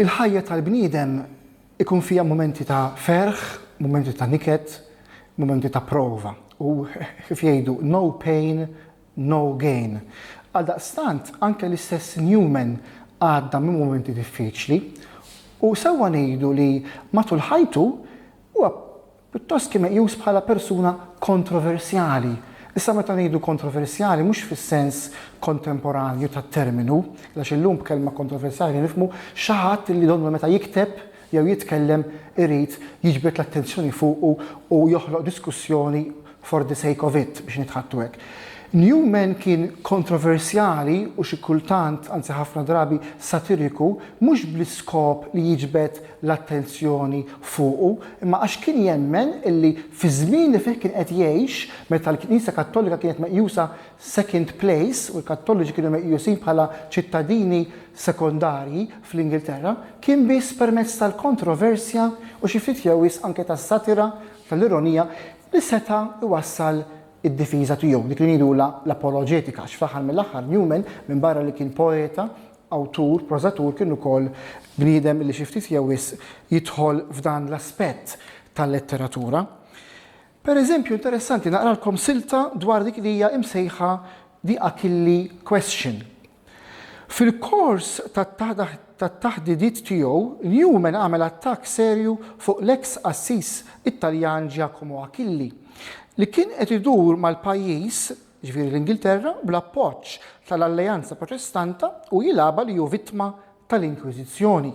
Il-ħajja tal-bniedem ikun fija momenti ta' ferħ, momenti ta' niket, momenti ta' prova. U kif jgħidu, no pain, no gain. Għaldaqstant, anke l-istess Newman għadda minn momenti diffiċli u sewwa ngħidu li matul ħajtu huwa pjuttost kien meqjus bħala persuna kontroversjali. Issa meta ngħidu kontroversjali mhux fis-sens kontemporanju tat-terminu, għax illum b'kelma kontroversjali nifhmu xi ħadd li donnu meta jikteb jew jitkellem irid jiġbed l-attenzjoni fuqu u joħloq diskussjoni for the sake of it biex nitħattu hekk. Newman kien kontroversjali u xi kultant, anzi ħafna drabi satiriku, mhux bl-iskop li jiġbed l-attenzjoni fuqu, imma għax kien jemmen illi fi żmien li fih kien qed jgħix meta l-Knisja Kattolika kienet meqjusa second place u l-Kattoliċi kienu meqjusin bħala ċittadini sekondarji fl-Ingilterra, kien biss permezz tal-kontroversja u xi ftit jewis anke tas-satira, tal-ironija li seta' iwassal id-difiża tiegħu, dik li ngħidu l-apoloġetika, fl-aħħar mill-aħħar Newman minn barra li kien poeta, awtur, prożatur, kien ukoll bniedem li xi ftit jewis jidħol f'dan l-aspett tal-letteratura. Pereżempju interessanti naqralkom silta dwar dik li hija imsejħa The Achille Question. Fil-kors tat-taħdidiet tiegħu, Newman għamel attakk serju fuq l-eks Assis Italjan Giacomo Achille li kien qed idur mal-pajjiż, ġifieri l-Ingilterra, bl-appoġġ tal-Alleanza Protestanta u jilaba li hu vittma tal-Inkwiżizzjoni,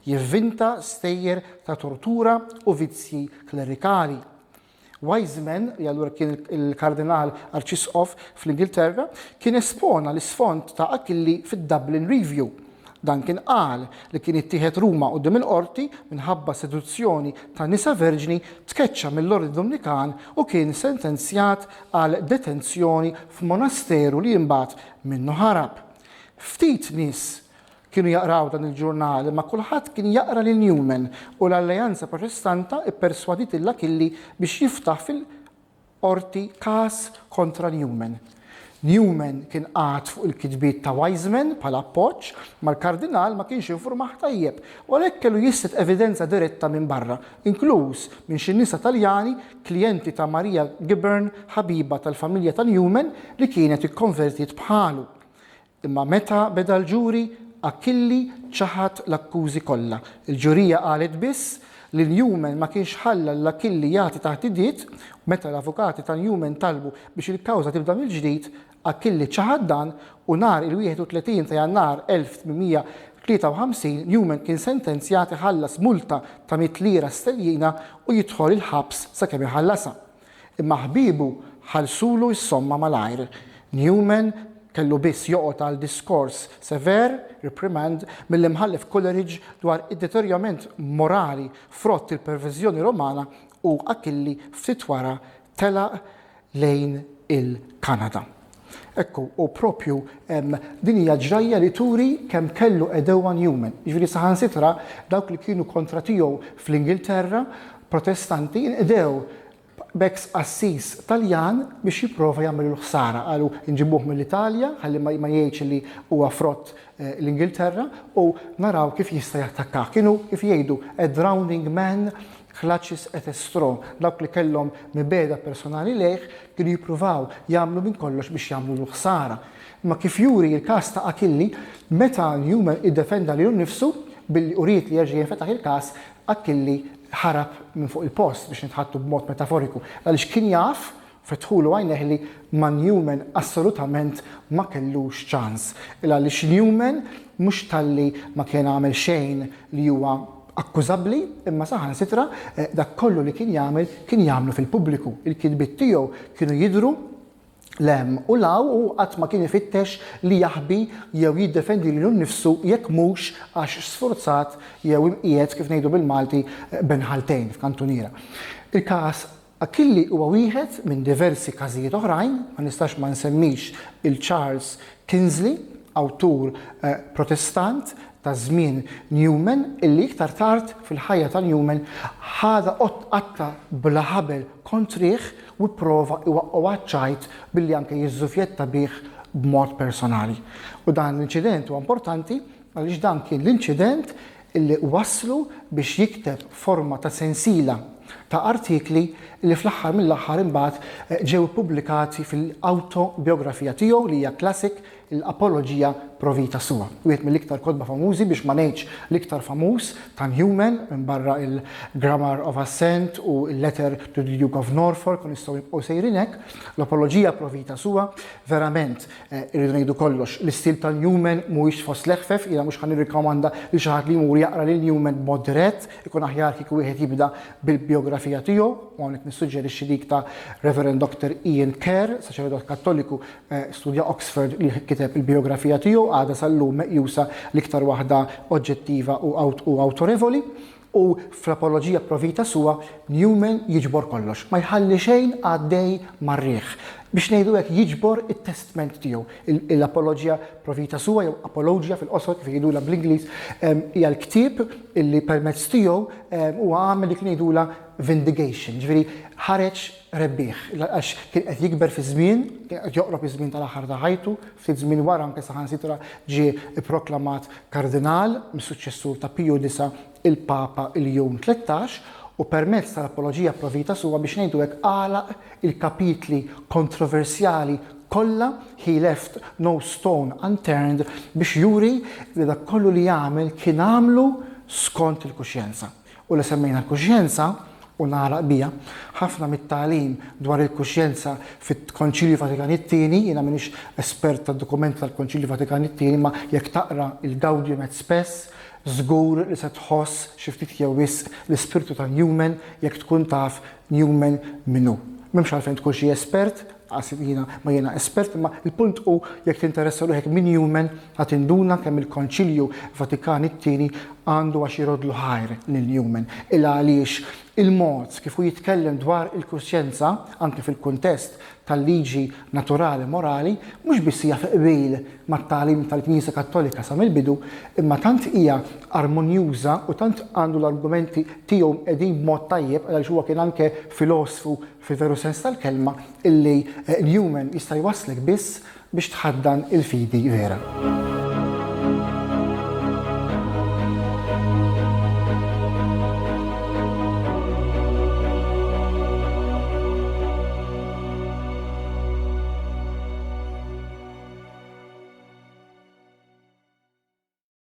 jivvinta stejjer ta' tortura u vizzji klerikali. Wiseman, li allura kien il-Kardinal Arċisqof fl-Ingilterra, kien espona l-isfond ta' Achille fid-Dublin Review. Dan kien qal li kien ittieħed Ruma quddiem il-qorti minħabba seduzzjoni ta' nisa verġni tkeċċa mill-Ordni Dominikan u kien sentenzjat għal detenzjoni f'monasteru li imbagħad minnu ħarab. Ftit nies kienu jaqraw dan il-ġurnal, ma kulħadd kien jaqra lil Newman u l-Alleanza Protestanta ipperswadit il-Achille biex jiftaħ fil-qorti każ kontra Newman. Newman kien qagħad fuq il-kitbiet ta' Wiseman bħala appoġġ, ma l-Kardinal ma kienx infurmah tajjeb, u għalhekk kellu jisset evidenza diretta minn barra, inkluż minn xi nisa Taljani, klijenti ta' Maria Gibbern, ħabiba tal-familja ta' Newman li kienet ikkonvertit bħalu. Imma meta beda l-ġuri, Achille ċaħat l-akkużi kollha. Il-ġurija qalet biss li Newman ma kienx ħalla l-Achille jagħti taħdidiet, meta l-avukati ta' Newman talbu biex il-kawża tibda mill-ġdid, Achille ċaħad dan u nhar il-31 ta' Jannar 1853 Newman kien sentenzjat iħallas multa ta' 100 lira sterlina u jidħol il-ħabs sakemm iħallasha. Imma ħbiebu ħallsulu s-somma malajr. Newman kellu biss joqgħod għal diskors sever, reprimand, mill-imħallef Coleridge dwar id-deterjament morali frott il-perverżjoni Romana u Achille ftit wara telaq lejn il-Kanada. Ekku, u propju din hija ġrajja li turi kemm kellu edewa Newman. Jiġifieri saħansitra dawk li kienu kontra tiegħu fl-Ingilterra, protestanti, inqdew b'eks Assis Taljan biex jipprova jagħmel l-ħsara. Qalu nġibuh mill-Italja ħalli ma jgħidx li huwa frott l-Ingilterra u naraw kif jista' jattakkah. Kienu kif jgħidu a drowning man clutches at a straw. Dawk li kellhom mibeda personali lejh kienu jippruvaw jagħmlu minn kollox biex jagħmlu l-ħsara. Ma kif juri l-każ ta' Achille, meta Newman iddefenda lilu nnifsu billi uriet li jerġa' jinfetaħ il-każ, Achille ħarab minn fuq il-post biex nitħattu b'mod metaforiku. Għaliex kien jaf fetħulu għajneħ li ma' Newman assolutament ma kellux ċans. Għaliex Newman mhux talli ma kien għamel xejn li huwa akkużabbli, imma saħansitra dak kollu li kien jagħmlu fil-pubbliku. Il-kitbiet tiegħu kienu jidhru lem u law u qatt ma kien ifittex li jaħbi jew jiddefendi lilu nnifsu jekk mhux għax sforzat jew imqiegħed kif ngħidu bil-Malti benħaltejn f'kantuniera. Il-każ Achille huwa wieħed minn diversi każijiet oħrajn, ma nistax ma nsemmix il-Charles Kingsley, awtur protestant ta' żmien Newman, illi iktar tard fil-ħajja ta' Newman ħada qatta bla ħabel kontrih u prova iwaqqgħu ċajt billi anke jiżżufjetta bih b'mod personali. U dan l-inċident huwa importanti għaliex dan kien l-inċident illi waslu biex jikteb forma ta' sensila ta' artikli li fl-aħħar mill-aħħar imbagħad ġew ippubblikati fil-autobiografija tiegħu li hija classic l-Apologia Pro Vita Sua. Wieħed mill-iktar kotba famużi biex ma ngħidx l-iktar famuż ta' Newman minn barra il-Grammar of Assent u l-Letter to the Duke of Norfolk u nistgħu nibqgħu sejrin hekk. L-Apologia Pro Vita Sua verament irridu ngħidu kollox. L-istil ta' Newman mhuwiex fost leħfef, jiena mhux ħan nirrikomanda li xi ħadd li jmur jaqra lil Newman b'mod dirett, ikun aħjar kieku wieħed jibda bil-biografija tiegħu u hawnhekk nissuġġerixxi dik ta' Reverend Dr. Ian Kerr, saċerdot Kattoliku, studja Oxford li kiteb il-biografija tiegħu għada sal-lum meqjusa l-iktar waħda oġġettiva u awtorevoli. U fl-Apologia Pro Vita Sua Newman jiġbor kollox, ma jħalli xejn għaddej marriħ. Biex ngħidu hekk jiġbor it-testament tiegħu. L-Apologia Pro Vita Sua jew Apologia fil-qosor kif jgħidula bl-Ingliż hija l-ktieb illi permezz tiegħu huwa għamel dik ngħidula vindication, ġifieri ħareġ rebbieħ għax kien qed jikber fi żmien, kien qed joqrob iż-żmien tal-aħħar ta' ħajtu, ftit żmien wara anke saħansitra ġie ipproklamat kardinal mis-suċċessur ta' Piju IX il-Papa il-jum 13 u permezz tal-Apologia Pro Vita Sua biex ngħidu hekk għalaq il-kapitli kontroversjali kollha he left no stone unturned biex juri li dak kollu li jagħmel kien għamlu skont il-kuxjenza. U li semmejna l-kuxjenza u nagħlaq bija, ħafna mit-tagħlim dwar il-kuxjenza fit-Konċilju Vatikan it-Tieni, jiena m'iniex espert tad-dokumenti tal-Konċilju Vatikan it-Tieni, ma jekk taqra il-Gaudium et Spes, żgur li se tħoss xi ftit jew wisq l-ispirtu ta' Newman jekk tkun taf Newman minnu. M'hemmx għalfejn tkun xi espert, ma jiena espert, imma il-punt hu jekk tinteressa ruħek min Newman ħadd induna kemm il-Konċilju Vatikan it-Tieni għandu għax jirodlu ħajr lil Newman. Illa għaliex il-mod kif hu jitkellem dwar il-kuxjenza anke fil-kuntest tal-liġi naturali morali mhux biss hija qbil mat-tagħlim tal-Knisja Kattolika sa mill-bidu, imma tant hija armonjuża u tant għandu l-argumenti tiegħu qegħdin b'mod tajjeb għaliex huwa kien anke filosofu fil-veru sens tal-kelma illi Newman jista' jwasslek biss biex tħaddan il-fidi vera.